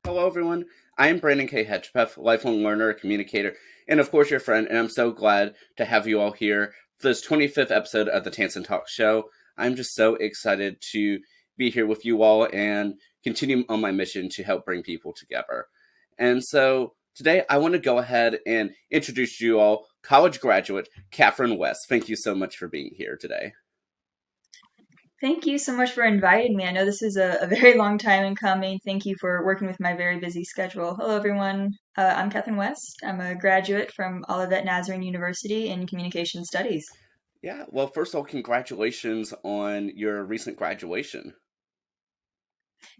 Hello, everyone. I am Brandon K. Hedgepeth, lifelong learner, communicator, and of course your friend, and I'm so glad to have you all here for this 25th episode of the Tansson Talks show. I'm just so excited to be here with you all and continue on my mission to help bring people together. And so today I want to go ahead and introduce you all college graduate Kathryn West. Thank you so much for being here today. Thank you so much for inviting me. I know this is a very long time in coming. Thank you for working with my very busy schedule. Hello, everyone. I'm Kathryn West. I'm a graduate from Olivet Nazarene University in Communication Studies. Yeah, well, first of all, congratulations on your recent graduation.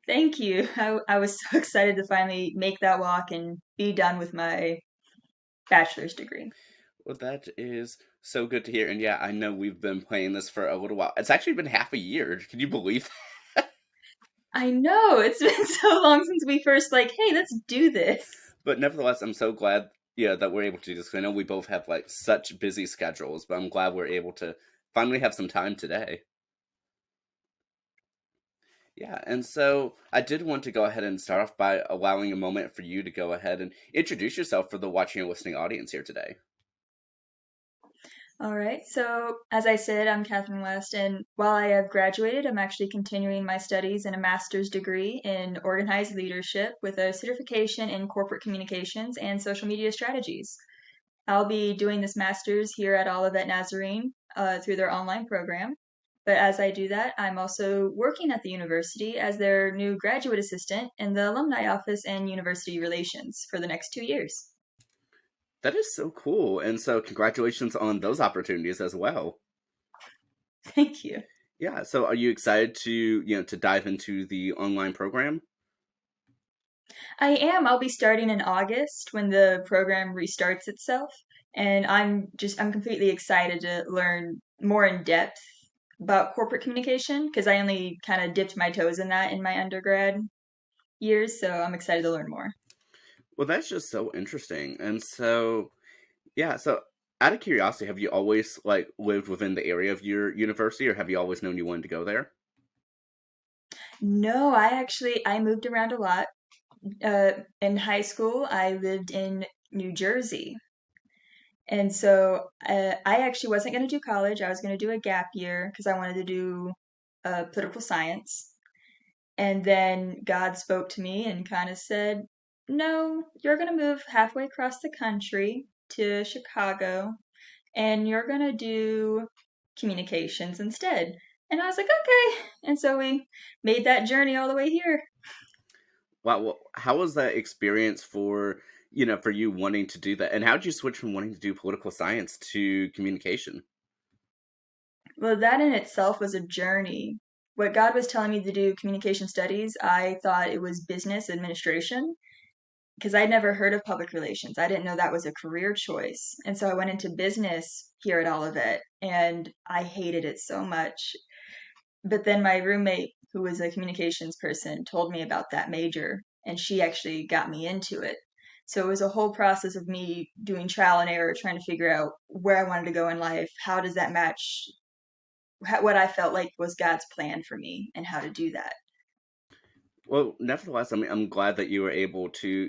Thank you. I was so excited to finally make that walk and be done with my bachelor's degree. Well, that is so good to hear. And yeah, I know we've been playing this for a little while. It's actually been half a year. Can you believe that? I know it's been so long since we first hey, let's do this. But nevertheless, I'm so glad, yeah, that we're able to do this. 'Cause I know we both have like such busy schedules, but I'm glad we're able to finally have some time today. Yeah, and so I did want to go ahead and start off by allowing a moment for you to go ahead and introduce yourself for the watching and listening audience here today. All right. So, as I said, I'm Kathryn West, and while I have graduated, I'm actually continuing my studies in a master's degree in organized leadership with a certification in corporate communications and social media strategies. I'll be doing this master's here at Olivet Nazarene through their online program. But as I do that, I'm also working at the university as their new graduate assistant in the alumni office and university relations for the next 2 years. That is so cool. And so congratulations on those opportunities as well. Thank you. Yeah, so are you excited to, to dive into the online program? I am. I'll be starting in August when the program restarts itself. And I'm completely excited to learn more in depth about corporate communication because I only kind of dipped my toes in that in my undergrad years. So I'm excited to learn more. Well, that's just so interesting. And so, yeah, so out of curiosity, have you always like lived within the area of your university or have you always known you wanted to go there? No, I moved around a lot. In high school, I lived in New Jersey. And so I actually wasn't going to do college. I was going to do a gap year because I wanted to do political science. And then God spoke to me and kind of said, no, you're going to move halfway across the country to Chicago and you're going to do communications instead. And I was like, okay. And so we made that journey all the way here. Wow, well, how was that experience for, for you wanting to do that? And how did you switch from wanting to do political science to communication? Well, that in itself was a journey. What God was telling me to do communication studies, I thought it was business administration because I'd never heard of public relations. I didn't know that was a career choice. And so I went into business here at Olivet and I hated it so much. But then my roommate, who was a communications person, told me about that major and she actually got me into it. So it was a whole process of me doing trial and error, trying to figure out where I wanted to go in life. How does that match what I felt like was God's plan for me and how to do that? Well, nevertheless, I mean, I'm glad that you were able to,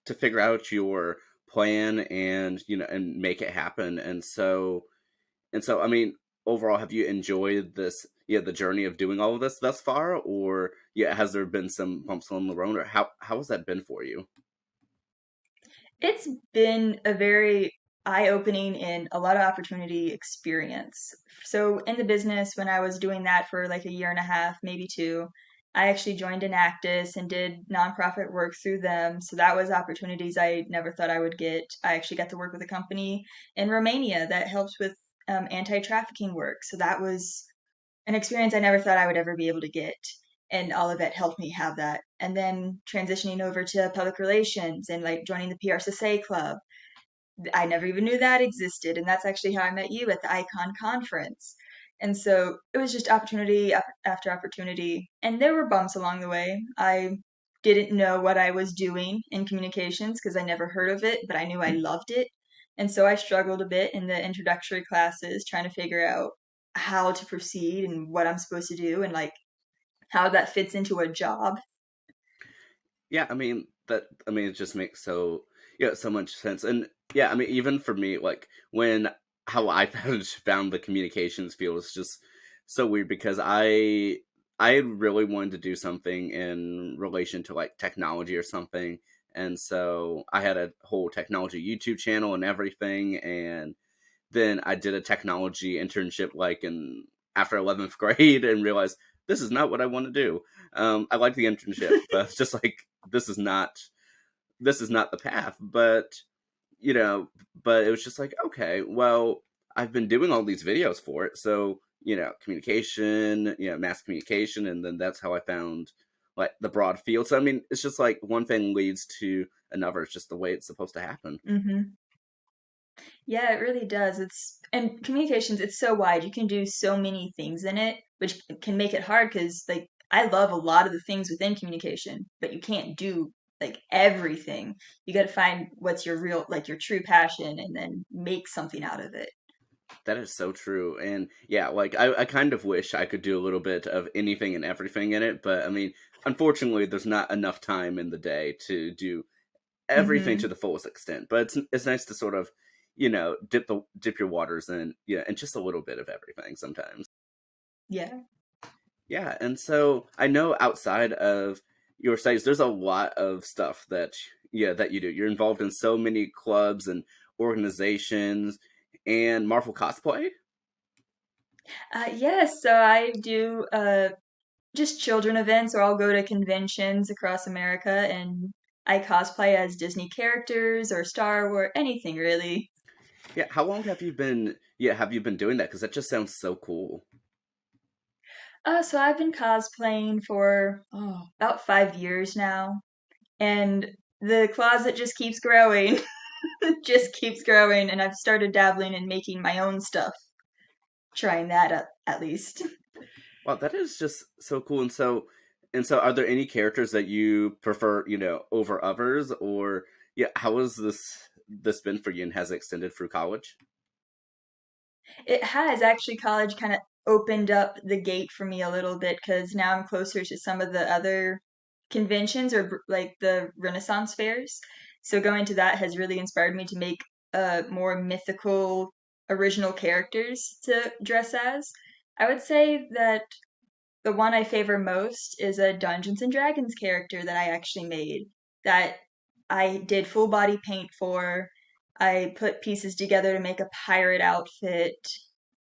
to figure out your plan and, and make it happen. And so, I mean, overall, have you enjoyed this, the journey of doing all of this thus far, or has there been some bumps along the road, or how has that been for you? It's been a very eye-opening and a lot of opportunity experience. So in the business, when I was doing that for like a year and a half, maybe two, I actually joined Enactus and did nonprofit work through them. So that was opportunities I never thought I would get. I actually got to work with a company in Romania that helps with anti-trafficking work. So that was an experience I never thought I would ever be able to get. And all of it helped me have that. And then transitioning over to public relations and like joining the PRSSA club. I never even knew that existed. And that's actually how I met you at the Icon conference. And so it was just opportunity after opportunity. And there were bumps along the way. I didn't know what I was doing in communications because I never heard of it, but I knew I loved it. And so I struggled a bit in the introductory classes trying to figure out how to proceed and what I'm supposed to do and like how that fits into a job. Yeah, I mean it just makes so much sense. And yeah, I mean even for me, like when how I found the communications field is just so weird because I really wanted to do something in relation to like technology or something. And so I had a whole technology YouTube channel and everything, and then I did a technology internship like in after 11th grade and realized this is not what I want to do. I like the internship, but it's just like this is not the path. But you know, but it was just like okay, well, I've been doing all these videos for it, so communication, mass communication, and then that's how I found like the broad field. So I mean, it's just like one thing leads to another. It's just the way it's supposed to happen. Hmm. Yeah, it really does. And communications, it's so wide. You can do so many things in it, which can make it hard because like I love a lot of the things within communication, but you can't do like everything. You got to find what's your real, like your true passion and then make something out of it. That is so true. And yeah, like I kind of wish I could do a little bit of anything and everything in it, but I mean, unfortunately there's not enough time in the day to do everything to Hmm. the fullest extent. But it's nice to sort of, dip your waters in, yeah, and just a little bit of everything sometimes. Yeah. Yeah, and so I know outside of your studies there's a lot of stuff that you do. You're involved in so many clubs and organizations and Marvel cosplay. Yes, so I do just children events, or I'll go to conventions across America and I cosplay as Disney characters or Star Wars, anything really. Yeah, how long have you been doing that? Because that just sounds so cool. So I've been cosplaying for about 5 years now, and the closet just keeps growing, just keeps growing, and I've started dabbling in making my own stuff, trying that at least. Wow, that is just so cool. And so are there any characters that you prefer, over others? Or yeah, how has this been for you and has it extended through college? It has actually, college kind of opened up the gate for me a little bit because now I'm closer to some of the other conventions or like the Renaissance fairs. So going to that has really inspired me to make more mythical original characters to dress as. I would say that the one I favor most is a Dungeons and Dragons character that I actually made that I did full body paint for. I put pieces together to make a pirate outfit.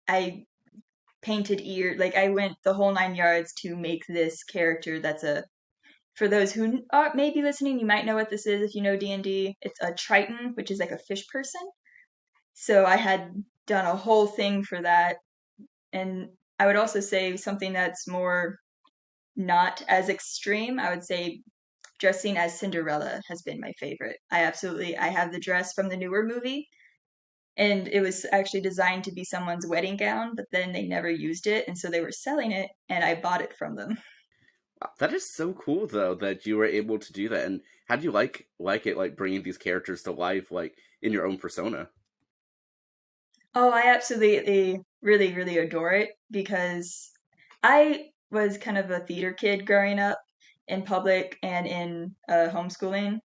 I painted ear, like I went the whole 9 yards to make this character that's a for those who are maybe listening, you might know what this is if you know D&D. It's a Triton, which is like a fish person. So I had done a whole thing for that. And I would also say something that's more not as extreme. I would say dressing as Cinderella has been my favorite. I have the dress from the newer movie, and it was actually designed to be someone's wedding gown, but then they never used it, and so they were selling it, and I bought it from them. Wow, that is so cool though that you were able to do that. And how do you like it like bringing these characters to life like in your own persona? Oh, I absolutely really, really adore it because I was kind of a theater kid growing up in public and in homeschooling.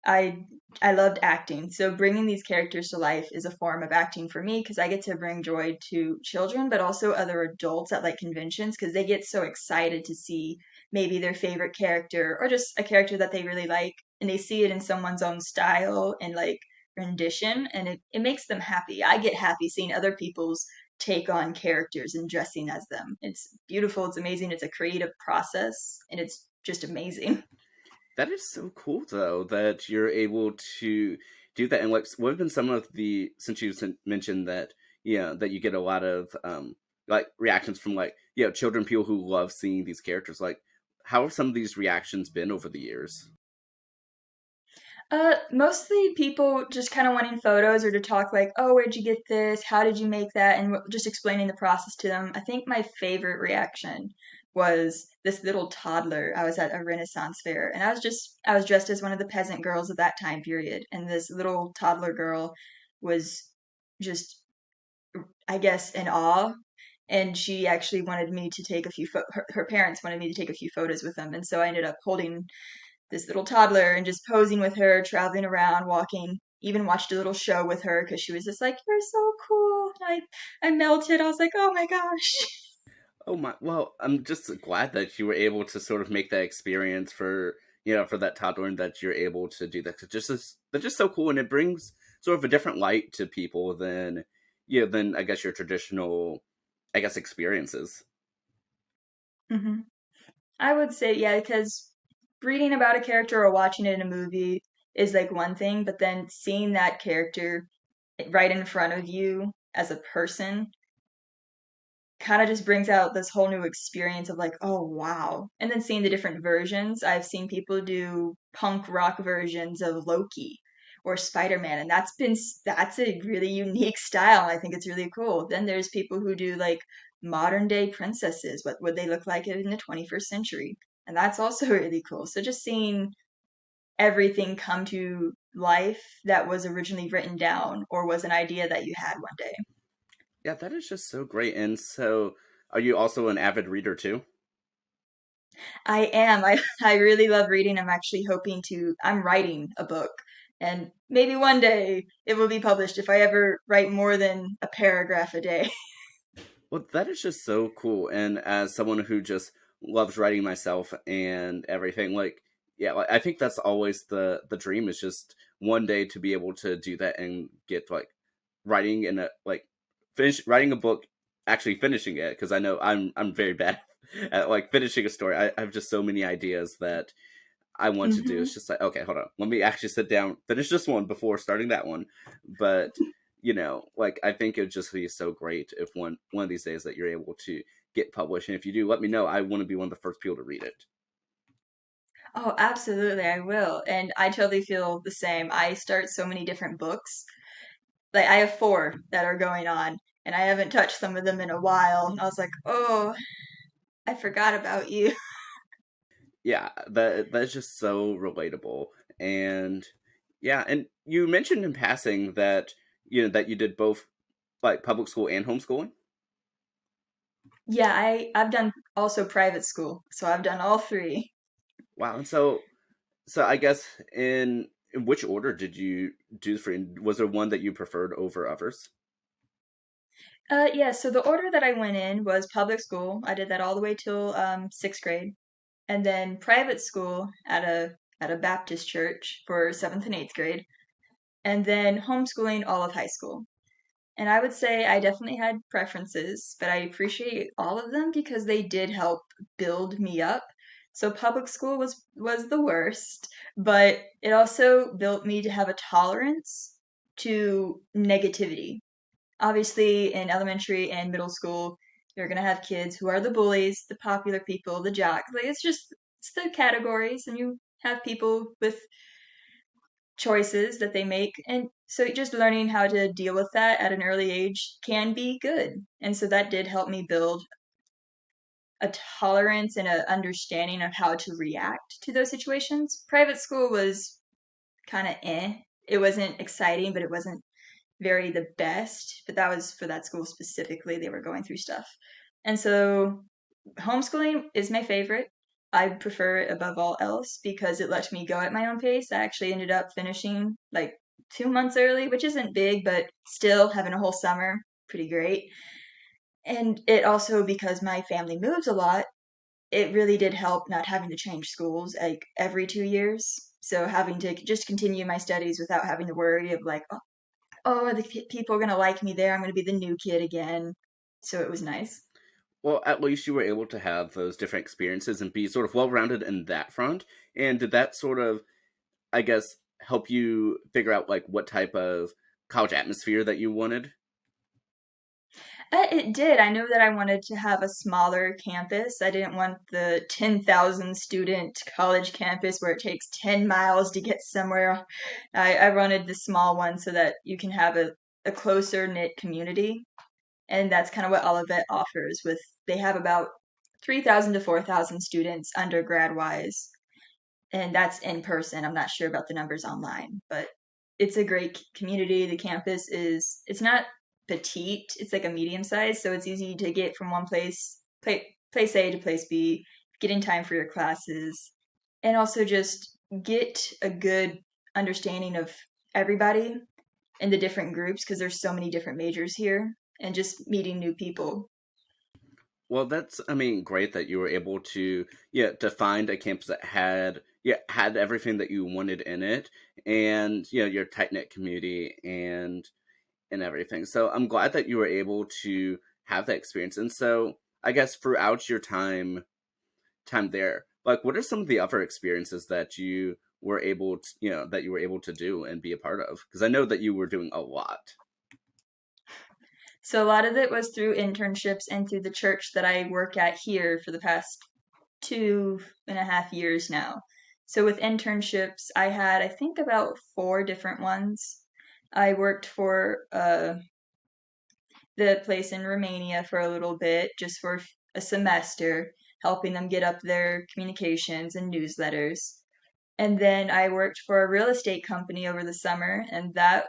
I I loved acting. So bringing these characters to life is a form of acting for me because I get to bring joy to children, but also other adults at like conventions because they get so excited to see maybe their favorite character or just a character that they really like, and they see it in someone's own style and like rendition, and it makes them happy. I get happy seeing other people's take on characters and dressing as them. It's beautiful, it's amazing, it's a creative process, and it's just amazing. That is so cool though that you're able to do that. And like what have been some of the since you mentioned that that you get a lot of like reactions from like children, people who love seeing these characters, like how have some of these reactions been over the years? Mostly people just kind of wanting photos or to talk like, oh, where'd you get this? How did you make that? And just explaining the process to them. I think my favorite reaction was this little toddler. I was at a Renaissance fair and I was dressed as one of the peasant girls of that time period. And this little toddler girl was just, I guess, in awe. And she actually wanted me to take a few, her parents wanted me to take a few photos with them. And so I ended up holding this little toddler and just posing with her, traveling around, walking. Even watched a little show with her because she was just like, "You're so cool." I melted. I was like, "Oh my gosh." Oh my! Well, I'm just glad that you were able to sort of make that experience for for that toddler, and that you're able to do that. 'Cause that's just so cool, and it brings sort of a different light to people than than I guess your traditional experiences. hmm I would say, yeah, because reading about a character or watching it in a movie is like one thing, but then seeing that character right in front of you as a person kind of just brings out this whole new experience of like, oh wow. And then seeing the different versions. I've seen people do punk rock versions of Loki or Spider-Man, and that's a really unique style. I think it's really cool. Then there's people who do like modern day princesses. What would they look like in the 21st century? And that's also really cool. So just seeing everything come to life that was originally written down or was an idea that you had one day. Yeah, that is just so great. And so, are you also an avid reader too? I am. I really love reading. I'm writing a book, and maybe one day it will be published if I ever write more than a paragraph a day. Well, that is just so cool. And as someone who just loves writing myself and everything, like, yeah, like, I think that's always the dream is just one day to be able to do that and get like writing in a like finish writing a book, actually finishing it because I know I'm very bad at like finishing a story. I have just so many ideas that I want to do. hmm It's just like, okay, hold on. Let me actually sit down, finish this one before starting that one. But, like I think it would just be so great if one of these days that you're able to get published. And if you do, let me know. I want to be one of the first people to read it. Oh, absolutely, I will. And I totally feel the same. I start so many different books. Like I have four that are going on, and I haven't touched some of them in a while. And I was like, oh, I forgot about you. Yeah, that's just so relatable. And yeah, and you mentioned in passing that that you did both like public school and homeschooling. Yeah, I've done also private school, so I've done all three. Wow. And so I guess in which order did you do the free? Was there one that you preferred over others? Yeah, so the order that I went in was public school. I did that all the way till sixth grade, and then private school at a Baptist church for seventh and eighth grade, and then homeschooling all of high school. And I would say I definitely had preferences, but I appreciate all of them because they did help build me up. So public school was the worst, but it also built me to have a tolerance to negativity. Obviously, in elementary and middle school, you're going to have kids who are the bullies, the popular people, the jocks. Like it's the categories, and you have people with choices that they make. And so just learning how to deal with that at an early age can be good. And so that did help me build a tolerance and an understanding of how to react to those situations. Private school was kind of eh. It wasn't exciting, but it wasn't very the best, but that was for that school specifically. They were going through stuff. And so homeschooling is my favorite. I prefer it above all else because it let me go at my own pace. I actually ended up finishing like 2 months early, which isn't big, but still having a whole summer, pretty great. And it also, because my family moves a lot, it really did help not having to change schools like every 2 years. So having to just continue my studies without having to worry of like, oh, are the people going to like me there? I'm going to be the new kid again. So it was nice. Well, at least you were able to have those different experiences and be sort of well rounded in that front. And did that sort of, I guess, help you figure out like what type of college atmosphere that you wanted? It did. I know that I wanted to have a smaller campus. I didn't want the 10,000 student college campus where it takes 10 miles to get somewhere. I wanted the small one so that you can have a closer knit community. And that's kind of what Olivet offers with they have about 3,000 to 4,000 students undergrad wise. And that's in person. I'm not sure about the numbers online, but it's a great community. The campus it's not petite, it's like a medium size, so it's easy to get from one place A to place B, get in time for your classes, and also just get a good understanding of everybody in the different groups because there's so many different majors here and just meeting new people. Well, that's, I mean, great that you were able to, to find a campus that had everything that you wanted in it, and your tight knit community and everything. So I'm glad that you were able to have that experience. And so I guess throughout your time there, like, what are some of the other experiences that you were able to, that you were able to do and be a part of? Because I know that you were doing a lot. So a lot of it was through internships and through the church that I work at here for the past 2.5 years now. So with internships, I had, I think, about four different ones. I worked for the place in Romania for a little bit, just for a semester, helping them get up their communications and newsletters. And then I worked for a real estate company over the summer, and that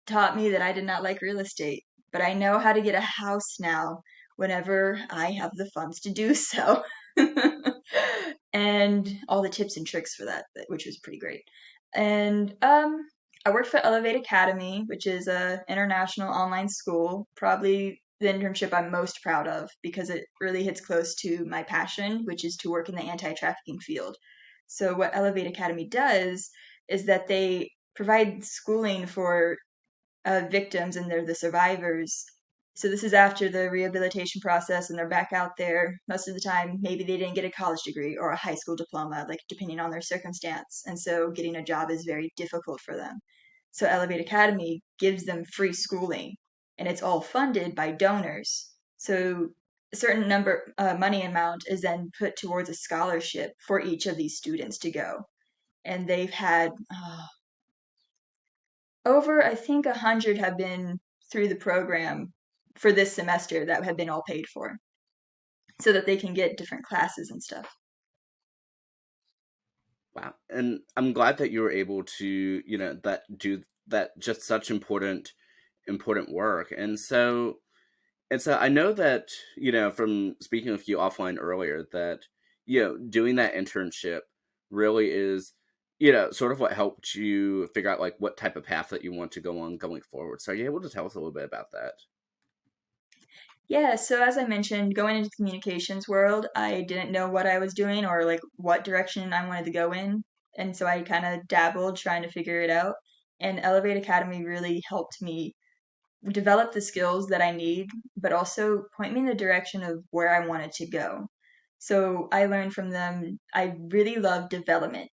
taught me that I did not like real estate. But I know how to get a house now whenever I have the funds to do so. And all the tips and tricks for that, which was pretty great. And I worked for Elevate Academy, which is a international online school, probably the internship I'm most proud of because it really hits close to my passion, which is to work in the anti-trafficking field. So what Elevate Academy does is that they provide schooling for victims and they're the survivors. So this is after the rehabilitation process and they're back out there. Most of the time, maybe they didn't get a college degree or a high school diploma, like depending on their circumstance. And so getting a job is very difficult for them. So Elevate Academy gives them free schooling and it's all funded by donors. So a certain number money amount is then put towards a scholarship for each of these students to go. And they've had over, I think, 100 have been through the program for this semester that have been all paid for so that they can get different classes and stuff. Wow. And I'm glad that you were able to, that do that, just such important work. And so I know that, from speaking with you offline earlier, that, doing that internship really is, sort of what helped you figure out like what type of path that you want to go on going forward. So are you able to tell us a little bit about that? Yeah, so as I mentioned, going into the communications world, I didn't know what I was doing or like what direction I wanted to go in. And so I kind of dabbled trying to figure it out. And Elevate Academy really helped me develop the skills that I need, but also point me in the direction of where I wanted to go. So I learned from them, I really love development.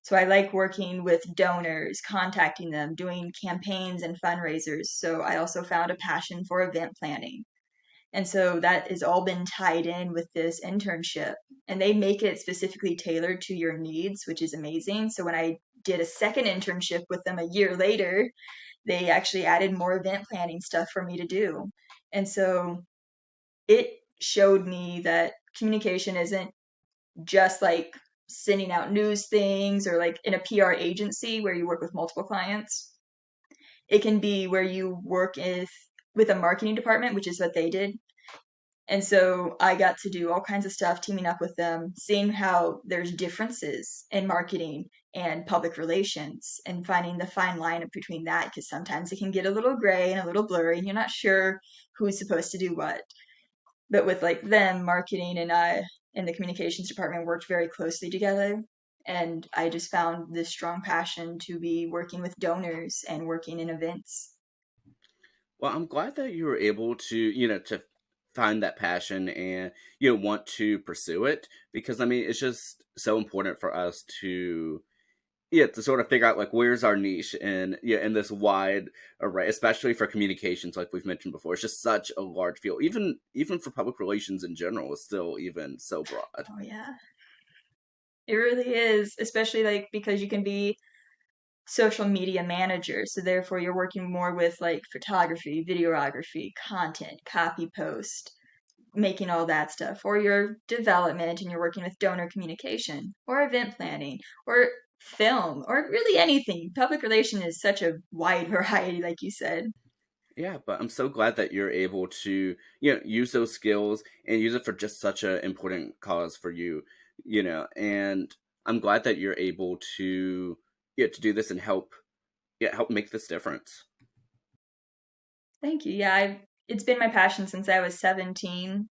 So I like working with donors, contacting them, doing campaigns and fundraisers. So I also found a passion for event planning. And so that has all been tied in with this internship. And they make it specifically tailored to your needs, which is amazing. So when I did a second internship with them a year later, they actually added more event planning stuff for me to do. And so it showed me that communication isn't just like sending out news things or like in a PR agency where you work with multiple clients. It can be where you work with a marketing department, which is what they did. And so I got to do all kinds of stuff, teaming up with them, seeing how there's differences in marketing and public relations and finding the fine line between that because sometimes it can get a little gray and a little blurry and you're not sure who's supposed to do what. But with like them, marketing and I in the communications department worked very closely together. And I just found this strong passion to be working with donors and working in events. Well, I'm glad that you were able to, to find that passion and, want to pursue it, because I mean, it's just so important for us to, to sort of figure out like where's our niche in this wide array, especially for communications, like we've mentioned before. It's just such a large field. Even for public relations in general is still even so broad. Oh, yeah. It really is, especially like because you can be social media manager. So therefore you're working more with like photography, videography, content, copy post, making all that stuff, or your development and you're working with donor communication, or event planning, or film, or really anything. Public relation is such a wide variety, like you said. Yeah, but I'm so glad that you're able to, use those skills and use it for just such an important cause for you, and I'm glad that you're able to to do this and help make this difference. Thank you. Yeah, it's been my passion since I was 17.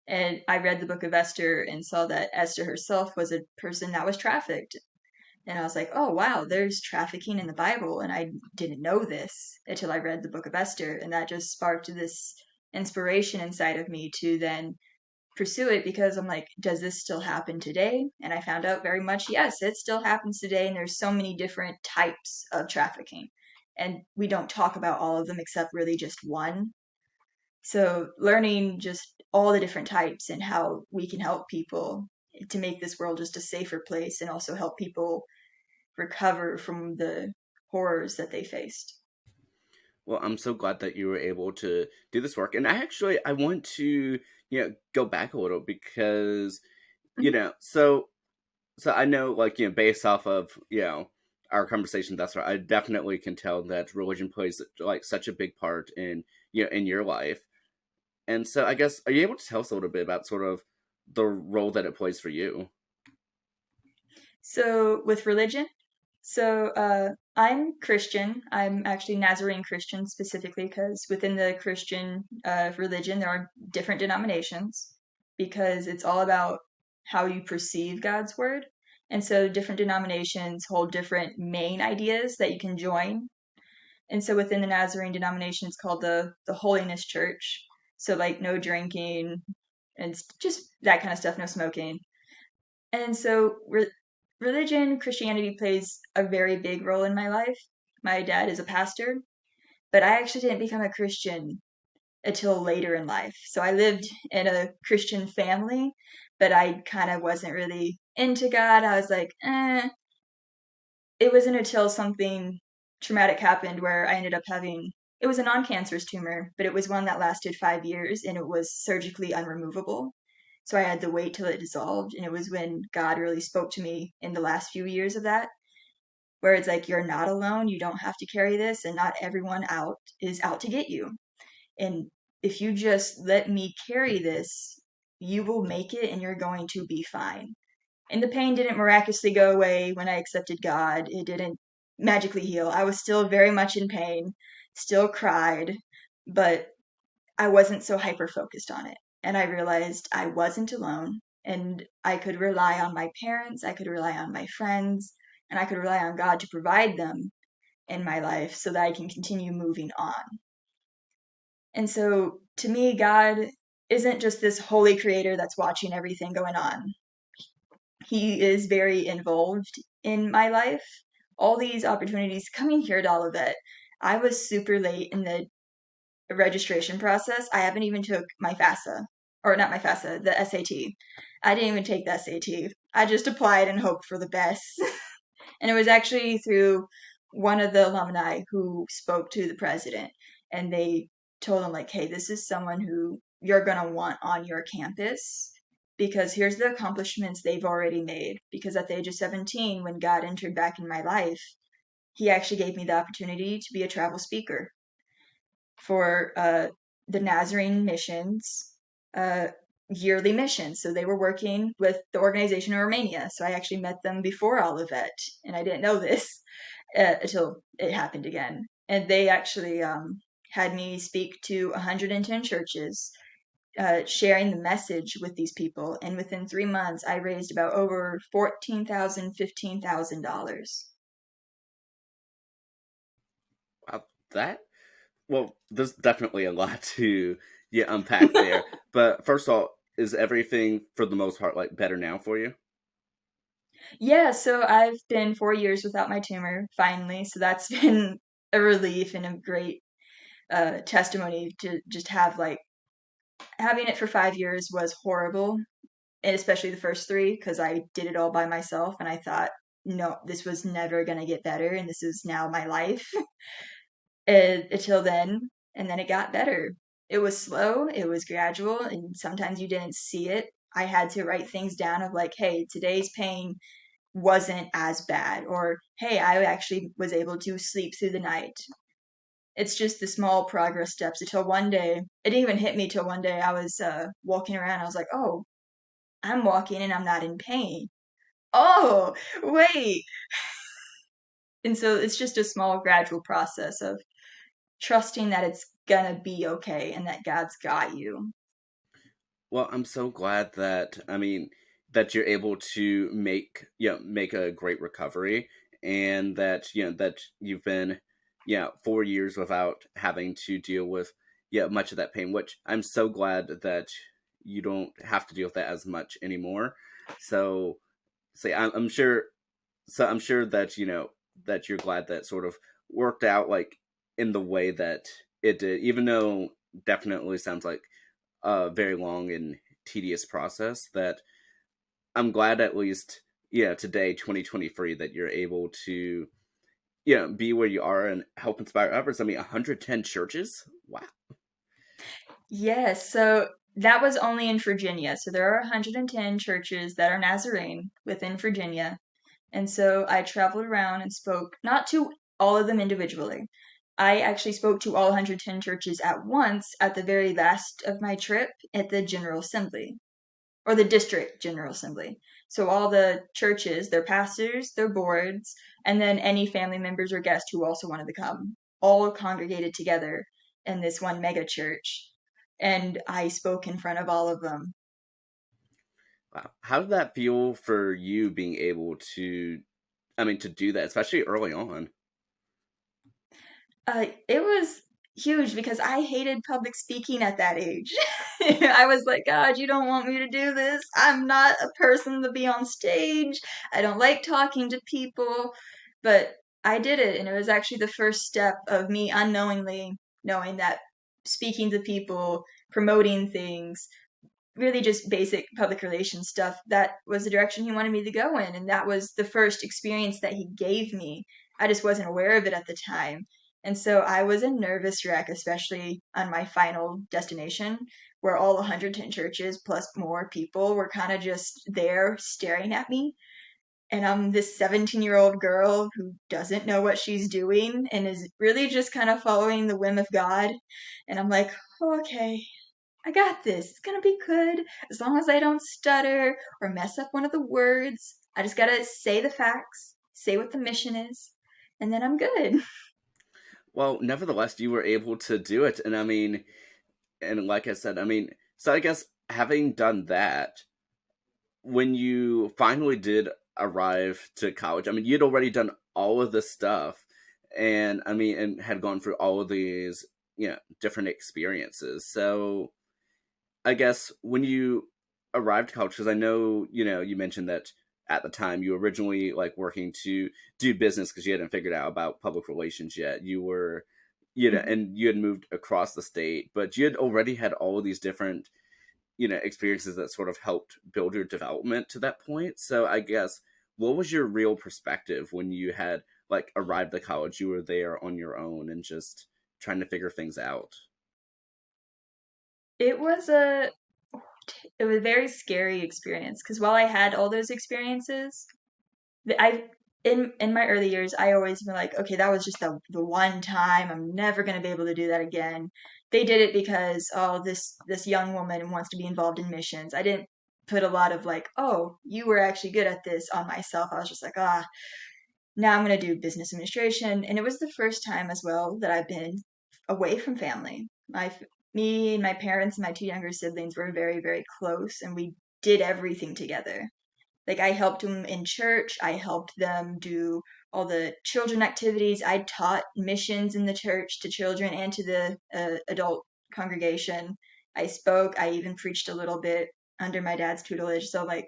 And I read the book of Esther and saw that Esther herself was a person that was trafficked. And I was like, oh, wow, there's trafficking in the Bible. And I didn't know this until I read the book of Esther. And that just sparked this inspiration inside of me to then pursue it because I'm like, does this still happen today? And I found out very much, yes, it still happens today. And there's so many different types of trafficking. And we don't talk about all of them except really just one. So learning just all the different types and how we can help people to make this world just a safer place and also help people recover from the horrors that they faced. Well, I'm so glad that you were able to do this work. And I want to, go back a little because, you Mhm. know, so so I know, like, based off of, our conversation thus far, I definitely can tell that religion plays like such a big part in, in your life. And so I guess, are you able to tell us a little bit about sort of the role that it plays for you? So with religion, I'm Christian. I'm actually Nazarene Christian specifically because within the Christian religion, there are different denominations because it's all about how you perceive God's word. And so different denominations hold different main ideas that you can join. And so within the Nazarene denomination, it's called the Holiness Church. So like no drinking and just that kind of stuff, no smoking. And so religion, Christianity plays a very big role in my life. My dad is a pastor, but I actually didn't become a Christian until later in life. So I lived in a Christian family, but I kind of wasn't really into God. I was like, eh. It wasn't until something traumatic happened where I ended up having it was a non-cancerous tumor, but it was one that lasted 5 years and it was surgically unremovable. So I had to wait till it dissolved. And it was when God really spoke to me in the last few years of that, where it's like, you're not alone. You don't have to carry this, and not everyone out is out to get you. And if you just let me carry this, you will make it and you're going to be fine. And the pain didn't miraculously go away when I accepted God. It didn't magically heal. I was still very much in pain, still cried, but I wasn't so hyper focused on it. And I realized I wasn't alone and I could rely on my parents, I could rely on my friends, and I could rely on God to provide them in my life so that I can continue moving on. And so to me, God isn't just this holy creator that's watching everything going on. He is very involved in my life. All these opportunities coming here to Olivet, I was super late in the registration process. I haven't even took my FAFSA, or not my FAFSA, the SAT. I didn't even take the SAT. I just applied and hoped for the best. And it was actually through one of the alumni who spoke to the president, and they told him like, hey, this is someone who you're going to want on your campus because here's the accomplishments they've already made. Because at the age of 17, when God entered back in my life, he actually gave me the opportunity to be a travel speaker for the Nazarene missions, uh, yearly missions. So they were working with the organization in Romania. So I actually met them before Olivet, and I didn't know this until it happened again. And they actually had me speak to 110 churches, sharing the message with these people. And within 3 months, I raised about over $14,000, $15,000. Wow, that well, there's definitely a lot to unpack there. But first of all, is everything for the most part like better now for you? Yeah, so I've been 4 years without my tumor finally. So that's been a relief and a great testimony to just have like having it for 5 years was horrible, and especially the first three because I did it all by myself and I thought, no, this was never going to get better and this is now my life until then. And then it got better. It was slow, it was gradual, and sometimes you didn't see it. I had to write things down of like, hey, today's pain wasn't as bad, or hey, I actually was able to sleep through the night. It's just the small progress steps until one day, it didn't even hit me till one day I was walking around. I was like, oh, I'm walking and I'm not in pain. Oh, wait. And so it's just a small gradual process of trusting that it's gonna be okay and that God's got you. Well, I'm so glad that that you're able to make a great recovery, and that that you've been 4 years without having to deal with much of that pain. Which I'm so glad that you don't have to deal with that as much anymore. So, say I'm sure. So I'm sure that that you're glad that sort of worked out like in the way that it did, even though definitely sounds like a very long and tedious process. That I'm glad at least today 2023 that you're able to be where you are and help inspire others. I mean, 110 churches. Wow. Yes, so that was only in Virginia. So there are 110 churches that are Nazarene within Virginia. And so I traveled around and spoke not to all of them individually. I actually spoke to all 110 churches at once at the very last of my trip at the General Assembly or the District General Assembly. So all the churches, their pastors, their boards, and then any family members or guests who also wanted to come, all congregated together in this one mega church. And I spoke in front of all of them. Wow. How did that feel for you being able to, to do that, especially early on? It was huge because I hated public speaking at that age. I was like, God, you don't want me to do this. I'm not a person to be on stage. I don't like talking to people. But I did it, and it was actually the first step of me unknowingly knowing that speaking to people, promoting things, really just basic public relations stuff, that was the direction he wanted me to go in. And that was the first experience that he gave me. I just wasn't aware of it at the time. And so I was a nervous wreck, especially on my final destination, where all 110 churches plus more people were kind of just there staring at me. And I'm this 17-year-old girl who doesn't know what she's doing and is really just kind of following the whim of God. And I'm like, oh, okay, I got this. It's gonna be good. As long as I don't stutter or mess up one of the words. I just gotta say the facts, say what the mission is, and then I'm good. Well, nevertheless, you were able to do it, and and like I said, so I guess having done that, when you finally did arrive to college, you'd already done all of this stuff, and and had gone through all of these, different experiences. So I guess when you arrived to college, because I know, you mentioned that at the time you were originally like working to do business because you hadn't figured out about public relations yet. You were, and you had moved across the state, but you had already had all of these different, experiences that sort of helped build your development to that point. So I guess what was your real perspective when you had like arrived at college? You were there on your own and just trying to figure things out. It was a it was a very scary experience because while I had all those experiences, I in my early years, I always been like, okay, that was just the one time. I'm never gonna be able to do that again. They did it because oh, this young woman wants to be involved in missions. I didn't put a lot of like, oh, you were actually good at this on myself. I was just like, ah, now I'm gonna do business administration, and it was the first time as well that I've been away from family. Me and my parents and my two younger siblings were very, very close, and we did everything together. Like I helped them in church, I helped them do all the children activities. I taught missions in the church to children and to the adult congregation. I spoke, I even preached a little bit under my dad's tutelage. So like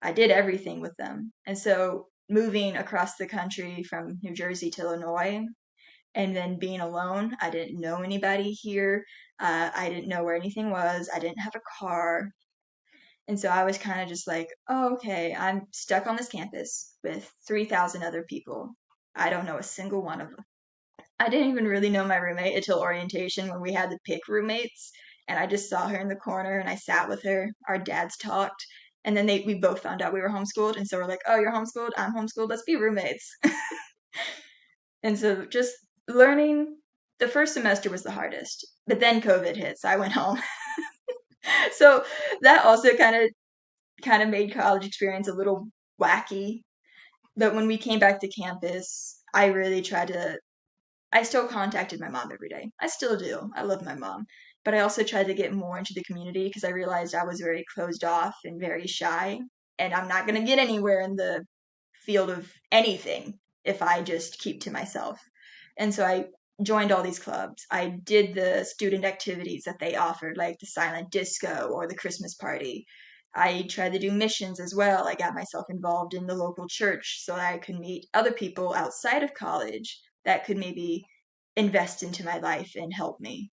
I did everything with them. And so moving across the country from New Jersey to Illinois and then being alone, I didn't know anybody here. I didn't know where anything was. I didn't have a car. And so I was kind of just like, oh, okay, I'm stuck on this campus with 3,000 other people. I don't know a single one of them. I didn't even really know my roommate until orientation when we had to pick roommates. And I just saw her in the corner and I sat with her. Our dads talked. And then we both found out we were homeschooled. And so we're like, oh, you're homeschooled, I'm homeschooled, let's be roommates. And so just learning, the first semester was the hardest. But then COVID hit, so I went home. So that also kind of made college experience a little wacky. But when we came back to campus, I still contacted my mom every day. I still do. I love my mom. But I also tried to get more into the community because I realized I was very closed off and very shy. And I'm not going to get anywhere in the field of anything if I just keep to myself. And so I joined all these clubs. I did the student activities that they offered, like the silent disco or the Christmas party. I tried to do missions as well. I got myself involved in the local church so that I could meet other people outside of college that could maybe invest into my life and help me.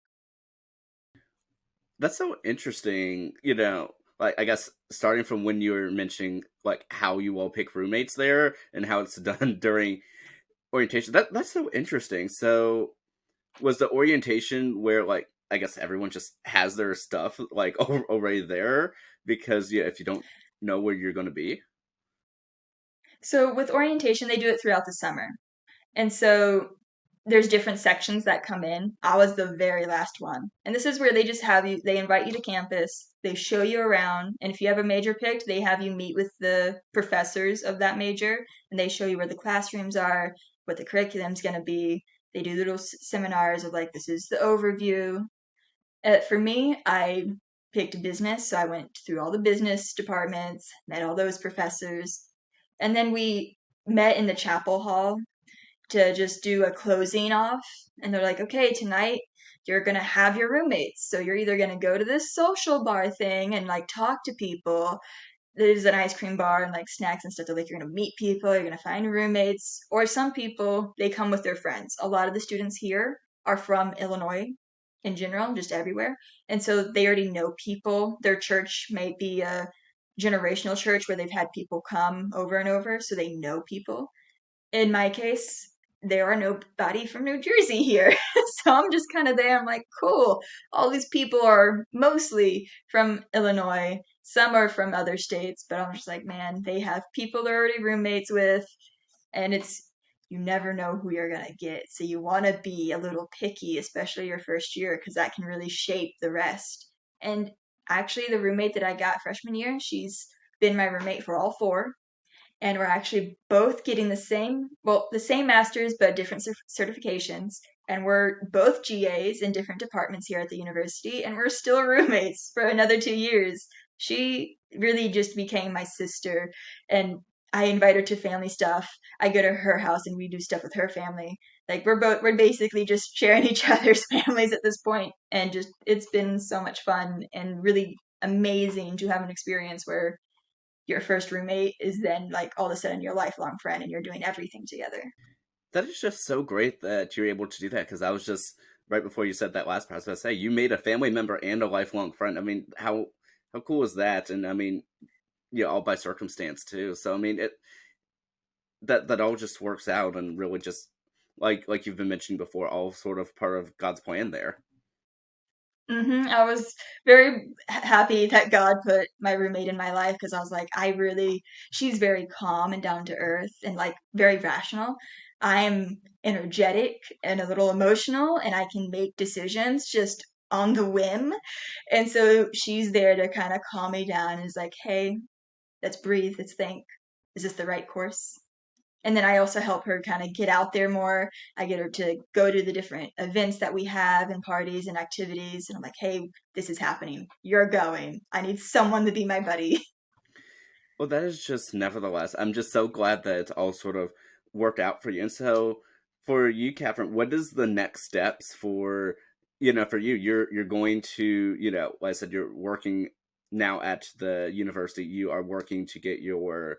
That's so interesting. You know, like I guess starting from when you were mentioning like how you all pick roommates there and how it's done during orientation. That's so interesting. So was the orientation where like I guess everyone just has their stuff like already there because yeah, if you don't know where you're going to be. So with orientation, they do it throughout the summer. And so there's different sections that come in. I was the very last one. And this is where they just have you, they invite you to campus, they show you around, and if you have a major picked, they have you meet with the professors of that major, and they show you where the classrooms are, what the curriculum's going to be. They do little seminars of like, this is the overview. For me, I picked business, so I went through all the business departments, met all those professors, and then we met in the chapel hall to just do a closing off. And they're like, okay, tonight you're going to have your roommates. So you're either going to go to this social bar thing and like talk to people. There's an ice cream bar and like snacks and stuff. They're like, you're going to meet people, you're going to find roommates. Or some people, they come with their friends. A lot of the students here are from Illinois in general, just everywhere. And so they already know people. Their church might be a generational church where they've had people come over and over, so they know people. In my case, there are nobody from New Jersey here. So I'm just kind of there. I'm like, cool. All these people are mostly from Illinois. Some are from other states, but I'm just like, man, they have people they're already roommates with. And you never know who you're going to get. So you want to be a little picky, especially your first year, because that can really shape the rest. And actually, the roommate that I got freshman year, she's been my roommate for all four, and we're actually both getting the same masters but different certifications, and we're both GAs in different departments here at the university, and we're still roommates for another 2 years. She really just became my sister, and I invite her to family stuff. I go to her house and we do stuff with her family. Like we're basically just sharing each other's families at this point, and just it's been so much fun and really amazing to have an experience where your first roommate is then like all of a sudden your lifelong friend and you're doing everything together. That is just so great that you're able to do that because I was just right before you said that last part, I was going to say you made a family member and a lifelong friend. I mean, how cool is that? And I mean, yeah, all by circumstance too. So I mean, it that all just works out and really just like you've been mentioning before, all sort of part of God's plan there. I was very happy that God put my roommate in my life because I was like, she's very calm and down to earth and like very rational. I'm energetic and a little emotional, and I can make decisions just on the whim. And so she's there to kind of calm me down and is like, hey, let's breathe, let's think. Is this the right course? And then I also help her kind of get out there more. I get her to go to the different events that we have and parties and activities. And I'm like, hey, this is happening. You're going. I need someone to be my buddy. Well, that is just nevertheless. I'm just so glad that it's all sort of worked out for you. And so, for you, Kathryn, what is the next steps for for you? You're going to like I said, you're working now at the university. You are working to get your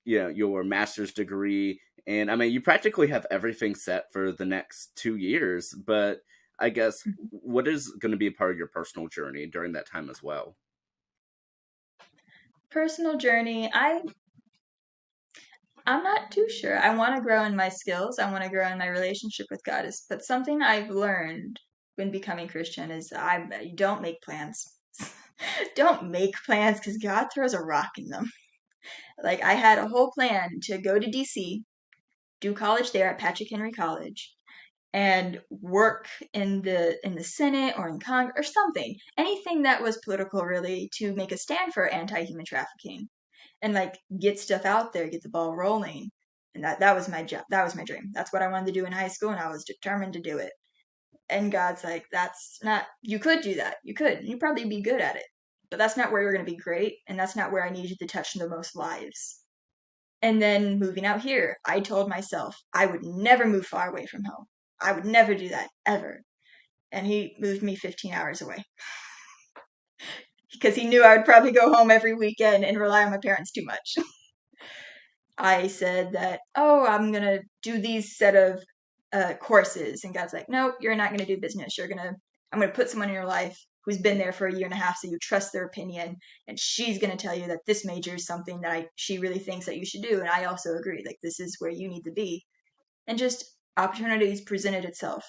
your master's degree, and I mean, you practically have everything set for the next 2 years. But I guess what is going to be a part of your personal journey during that time as well? Personal journey. I'm not too sure. I want to grow in my skills. I want to grow in my relationship with God. But something I've learned when becoming Christian is you don't make plans. Don't make plans because God throws a rock in them. Like I had a whole plan to go to DC, do college there at Patrick Henry College, and work in the Senate or in Congress or something, anything that was political really to make a stand for anti-human trafficking. and like get stuff out there, get the ball rolling. And that was my job. That was my dream. That's what I wanted to do in high school, and I was determined to do it. And God's like, that's not, you could do that. You could. You'd probably be good at it. But that's not where you're going to be great. And that's not where I need you to touch the most lives. And then moving out here, I told myself I would never move far away from home. I would never do that, ever. And he moved me 15 hours away because he knew I would probably go home every weekend and rely on my parents too much. I said that, oh, I'm going to do these set of courses. And God's like, no, you're not going to do business. I'm going to put someone in your life who's been there for a year and a half, so you trust their opinion. And she's going to tell you that this major is something that she really thinks that you should do. And I also agree, like, this is where you need to be. And just opportunities presented itself.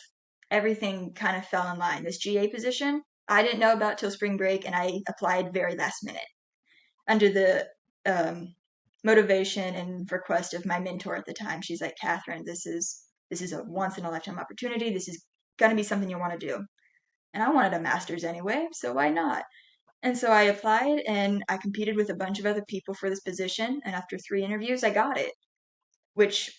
Everything kind of fell in line. This GA position, I didn't know about till spring break, and I applied very last minute under the motivation and request of my mentor at the time. She's like, Kathryn, this is a once in a lifetime opportunity. This is going to be something you want to do. And I wanted a master's anyway, so why not? And so I applied and I competed with a bunch of other people for this position. And after 3 interviews, I got it, which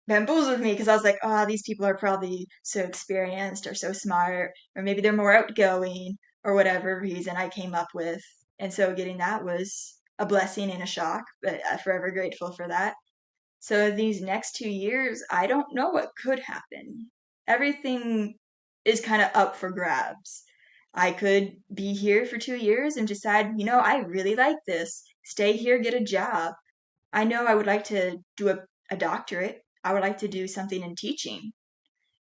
bamboozled me because I was like, oh, these people are probably so experienced or so smart, or maybe they're more outgoing or whatever reason I came up with. And so getting that was a blessing and a shock, but I'm forever grateful for that. So these next 2 years, I don't know what could happen. Everything is kind of up for grabs. I could be here for 2 years and decide, I really like this. Stay here, get a job. I know I would like to do a doctorate. I would like to do something in teaching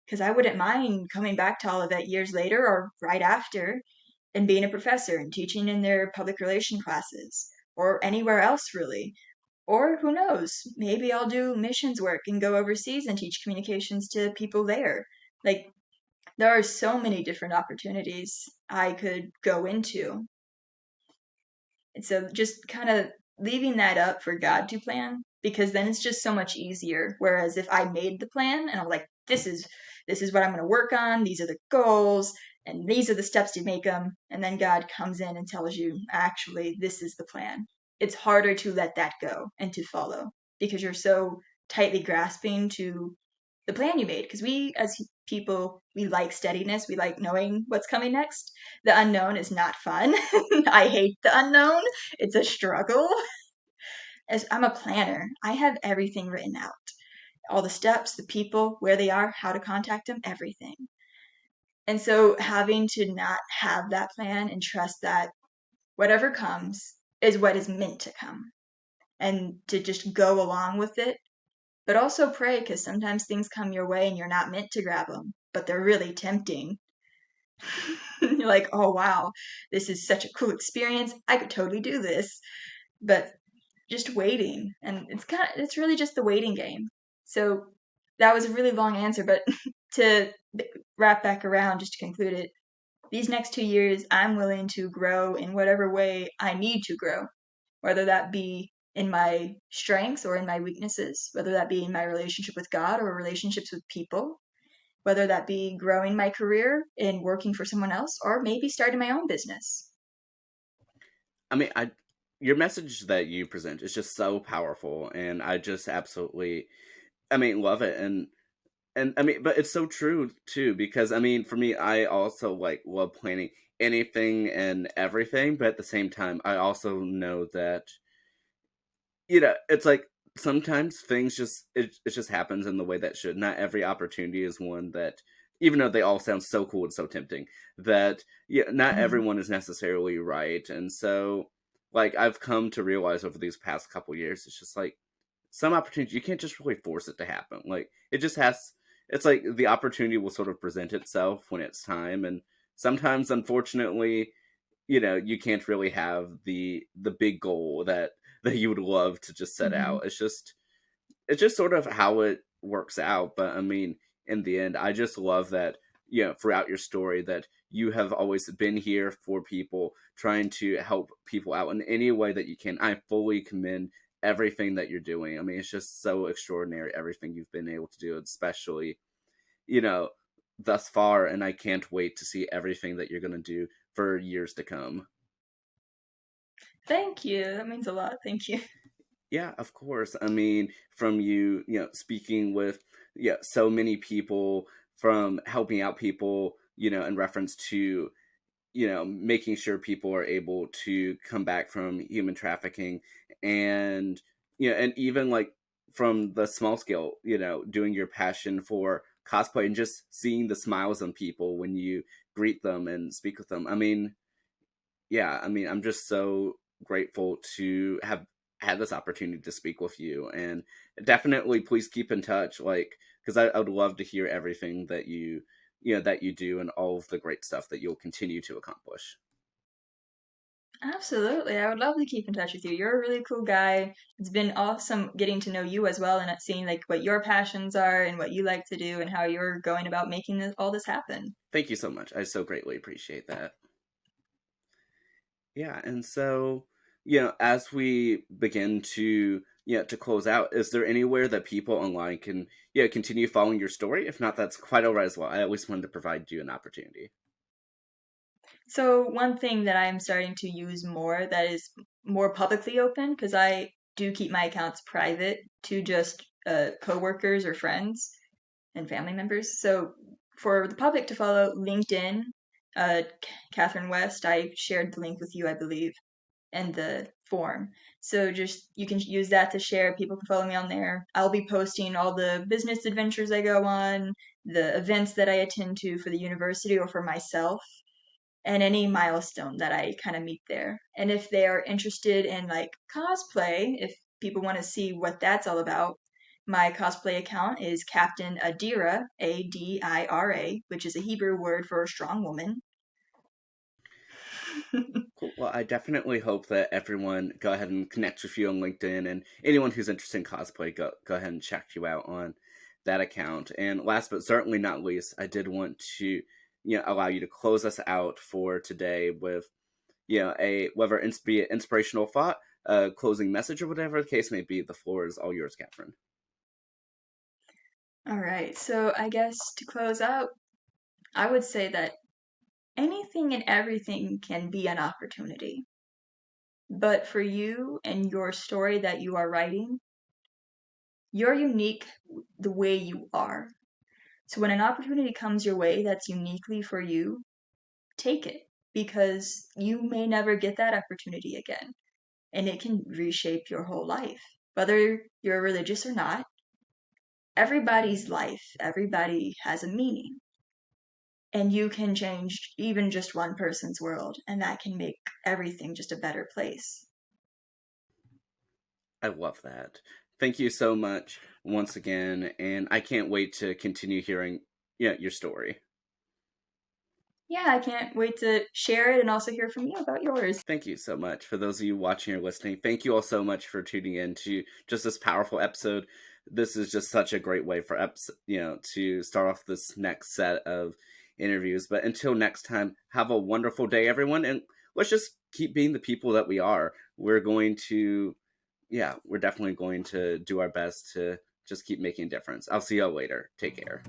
because I wouldn't mind coming back to Olivet years later or right after and being a professor and teaching in their public relation classes or anywhere else really. Or who knows, maybe I'll do missions work and go overseas and teach communications to people there. Like, there are so many different opportunities I could go into. And so just kind of leaving that up for God to plan, because then it's just so much easier. Whereas if I made the plan and I'm like, this is what I'm going to work on, these are the goals, and these are the steps to make them, and then God comes in and tells you, actually, this is the plan. It's harder to let that go and to follow because you're so tightly grasping to the plan you made. Because we, as people, we like steadiness. We like knowing what's coming next. The unknown is not fun. I hate the unknown. It's a struggle. As I'm a planner, I have everything written out. All the steps, the people, where they are, how to contact them, everything. And so having to not have that plan and trust that whatever comes is what is meant to come and to just go along with it. But also pray because sometimes things come your way and you're not meant to grab them, but they're really tempting. You're like, oh wow, this is such a cool experience. I could totally do this. But just waiting. And it's really just the waiting game. So that was a really long answer, but to wrap back around, just to conclude it, these next 2 years, I'm willing to grow in whatever way I need to grow, whether that be in my strengths or in my weaknesses, whether that be in my relationship with God or relationships with people, whether that be growing my career in working for someone else or maybe starting my own business. I mean, your message that you present is just so powerful, and I just absolutely, I mean, love it, and I mean, but it's so true too because I mean, for me, I also like love planning anything and everything, but at the same time, I also know that it's like sometimes things it just happens in the way that should. Not every opportunity is one that, even though they all sound so cool and so tempting, that not Mhm. everyone is necessarily right. And so, like I've come to realize over these past couple years, it's just like some opportunity you can't just really force it to happen. Like it just has. It's like the opportunity will sort of present itself when it's time, and sometimes, unfortunately, you can't really have the big goal that you would love to just set Mhm. out. It's just sort of how it works out. But I mean, in the end, I just love that, throughout your story, that you have always been here for people, trying to help people out in any way that you can. I fully commend everything that you're doing. I mean, it's just so extraordinary, everything you've been able to do, especially, you know, thus far. And I can't wait to see everything that you're going to do for years to come. Thank you. That means a lot. Thank you. Yeah, of course. I mean, from speaking with so many people, from helping out people, in reference to making sure people are able to come back from human trafficking, and and even like from the small scale, doing your passion for cosplay and just seeing the smiles on people when you greet them and speak with them. I mean, yeah, I mean, I'm just so grateful to have had this opportunity to speak with you, and definitely please keep in touch, like, because I would love to hear everything that that you do and all of the great stuff that you'll continue to accomplish. Absolutely. I would love to keep in touch with you. You're a really cool guy. It's been awesome getting to know you as well and seeing like what your passions are and what you like to do and how you're going about making all this happen. Thank you so much. I so greatly appreciate that. Yeah, and so as we begin to to close out, is there anywhere that people online can continue following your story? If not, that's quite all right as well. I always wanted to provide you an opportunity. So one thing that I'm starting to use more that is more publicly open, because I do keep my accounts private to just coworkers or friends and family members. So for the public to follow, LinkedIn, Kathryn West, I shared the link with you, I believe, and the form. So just you can use that to share. People can follow me on there. I'll be posting all the business adventures I go on, the events that I attend to for the university or for myself, and any milestone that I kind of meet there. And if they are interested in like cosplay, if people want to see what that's all about, my cosplay account is Captain Adira, Adira, which is a Hebrew word for a strong woman. Cool. Well, I definitely hope that everyone go ahead and connect with you on LinkedIn, and anyone who's interested in cosplay, go ahead and check you out on that account. And last but certainly not least, I did want to allow you to close us out for today with a whether be it inspirational thought, a closing message, or whatever the case may be. The floor is all yours, Kathryn. All right, so I guess to close out, I would say that anything and everything can be an opportunity. But for you and your story that you are writing, you're unique the way you are. So when an opportunity comes your way that's uniquely for you, take it because you may never get that opportunity again and it can reshape your whole life. Whether you're religious or not, everybody's life, everybody has a meaning. And you can change even just one person's world, and that can make everything just a better place. I love that. Thank you so much once again, and I can't wait to continue hearing your story. Yeah, I can't wait to share it and also hear from you about yours. Thank you so much. For those of you watching or listening, thank you all so much for tuning in to just this powerful episode. This is just such a great way for to start off this next set of interviews. But until next time, have a wonderful day, everyone, and let's just keep being the people that we are. We're going to, we're definitely going to do our best to just keep making a difference. I'll see y'all later. Take care.